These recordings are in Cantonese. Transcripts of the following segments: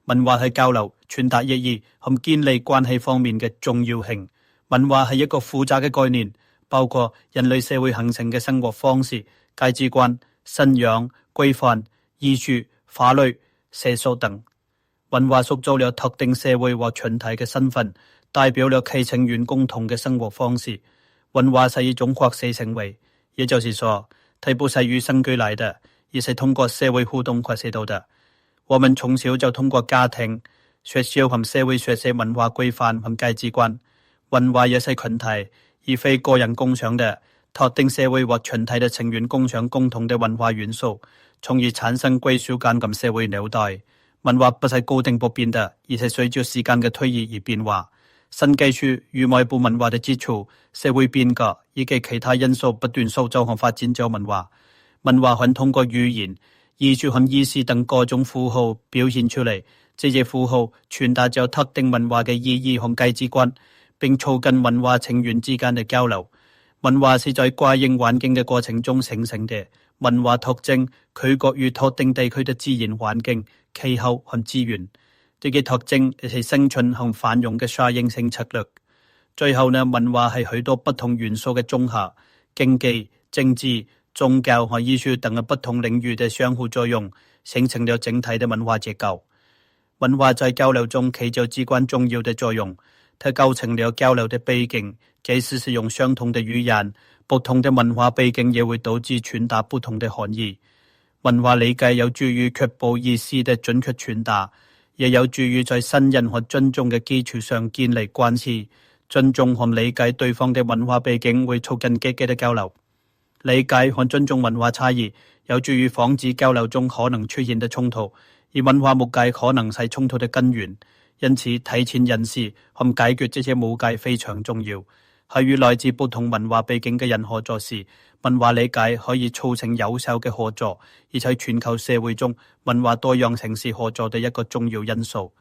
文化係交流、傳達意義和建立關係方面嘅重要性。文化係一個複雜嘅概念，包括人類社會形成嘅生活方式、價值觀、信仰、規範、藝術、法律、習俗等。文化塑造了特定社會或群體嘅身份，代表了其成員共同嘅生活方式。文化是一種擴散行為，也就是說，它不是與生俱來的，而是通過社會互動擴散到的。我們從小就通過家庭、學校和社會學習文化規範和價值觀。文化也是群體，而非個人共享的。特定社會或群體的成員共享共同的文化元素，從而產生歸屬感及社會紐帶。文化不是固定不變的，而是隨着時間嘅推移而變化。新技術與外部文化的接觸、社會變革以及其他因素不斷塑造和發展咗文化。文化可通過語言、藝術和意思等各種符號表現出嚟，這些符號傳達咗特定文化嘅意義和價值觀，並促進文化成員之間嘅交流。文化是在適應環境嘅過程中形成嘅。文化特徵區隔於特定地區嘅自然環境、氣候和資源，這些特徵係生存和繁榮嘅適應性策略。最後呢，文化係許多不同元素嘅綜合，經濟、政治、宗教和藝術等嘅不同領域嘅相互作用，形成了整體嘅文化結構。文化在交流中起着至關重要的作用，它構成了交流的背景。即使是用相同的語言，不同的文化背景也會導致傳達不同的含義。文化理解有助於確保意思的準確傳達，也有助於在信任和尊重嘅基礎上建立關係。尊重和理解對方的文化背景會促進積極的交流。理解和尊重文化差異有助於防止交流中可能出現的衝突，而文化誤解可能係衝突的根源。因此，提前認識和解決這些誤解非常重要。係與來自不同文化背景嘅人合作時，文化理解可以促成有效嘅合作，而且全球社會中文化多樣性是合作的一個重要因素。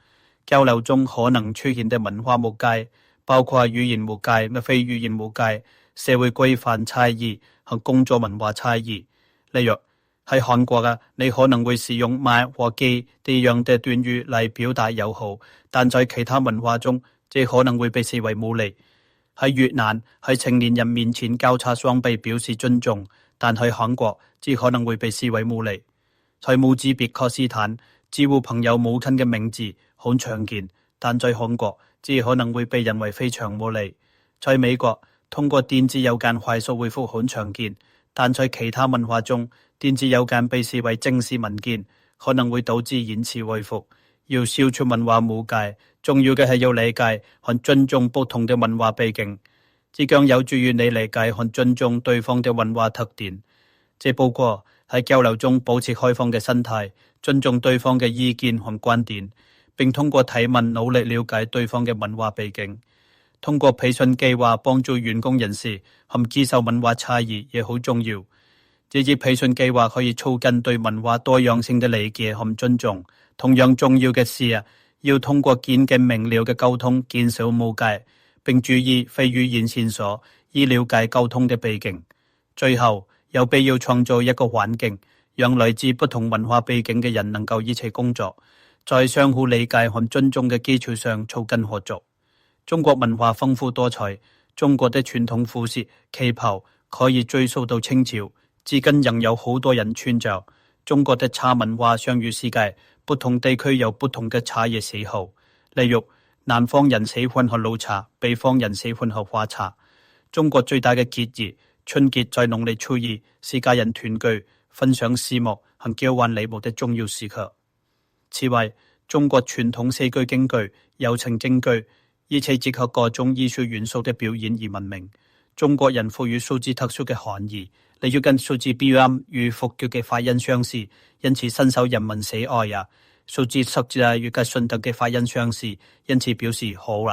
交流中可能出現的文化誤解包括語言誤解、非語言誤解、社會規範差異和工作文化差異。例如喺韓國你可能會使用買或寄這樣的短語嚟表達友好，但在其他文化中，這可能會被視為無禮。喺越南，喺成年人面前交叉雙臂表示尊重，但喺韓國只可能會被視為無禮。在烏茲別克斯坦，招呼朋友母親嘅名字很常見，但在韓國只可能會被認為非常無禮。在美國，通過電子郵件快速回覆很常見，但在其他文化中，電子郵件被視為正式文件，可能會導致延遲回覆。要消除文化誤解，重要嘅係要理解和尊重不同嘅文化背景，這將有助於你理解和尊重對方嘅文化特點。這包括喺交流中保持開放嘅心態，尊重對方嘅意見和觀點，並通過提問努力了解對方嘅文化背景。通過培訓計劃幫助員工人士和接受文化差異也好重要。這些培訓計劃可以促進對文化多樣性嘅理解和尊重。同樣重要嘅是要通過簡潔明了嘅溝通減少誤解，並注意非語言線索，以了解溝通嘅背景。最後，有必要創造一個環境，讓來自不同文化背景嘅人能夠一起工作，在相互理解和尊重嘅基礎上促進合作。中國文化豐富多彩，中國的傳統服飾旗袍可以追溯到清朝，至今仍有好多人穿着。中國的茶文化享譽世界，不同地區有不同嘅茶葉喜好，例如南方人喜歡喝老茶，北方人喜歡喝花茶。中國最大嘅節日春節在農曆初二，是家人團聚、分享事物和交換禮物的重要時刻。此外，中國傳統四句京劇、柔情正劇，以且結合各種藝術元素的表演而聞名。中國人賦予數字特殊嘅含義，例如跟數字標音與佛教嘅發音相似，因此深受人民喜愛。數字17與吉順德嘅發音相似，因此表示好。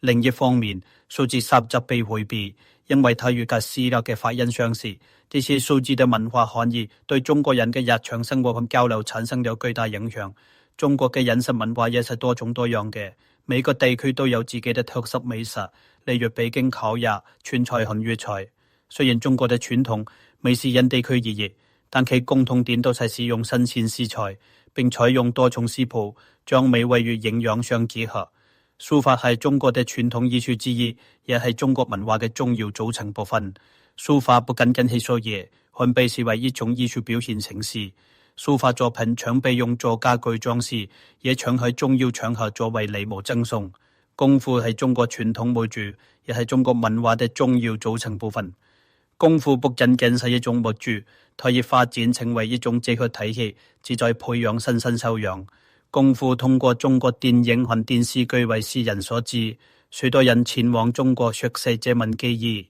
另一方面，數字17被迴避，因為它與吉斯勒嘅發音相似。這些數字嘅文化含義對中國人嘅日常生活和交流產生咗巨大影響。中國嘅飲食文化也是多種多樣嘅，每個地區都有自己嘅特色美食，例如北京烤鴨、川菜和粵菜。雖然中國的傳統美食因地區而異，但其共同點都係使用新鮮食材，並採用多重食譜，將美味與營養相結合。書法係中國嘅傳統藝術之一，也係中國文化嘅重要組成部分。書法不僅僅係作業，還被視為一種藝術表現形式。書法作品常被用作家具裝飾，也常喺重要場合作為禮物贈送。功夫係中國傳統美術，也係中國文化嘅重要組成部分。功夫不僅僅係一種美術，它亦發展成為一種哲學體系，旨在培養身心修養。功夫通過中國電影和電視劇為世人所知，許多人前往中國學習這門技藝。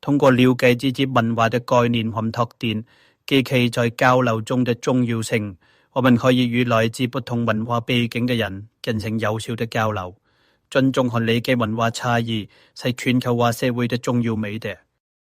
通過了解這些文化的概念和特點及其在交流中的重要性，我們可以與來自不同文化背景嘅人進行有效的交流。尊重和理解文化差異係全球化社會的重要美德。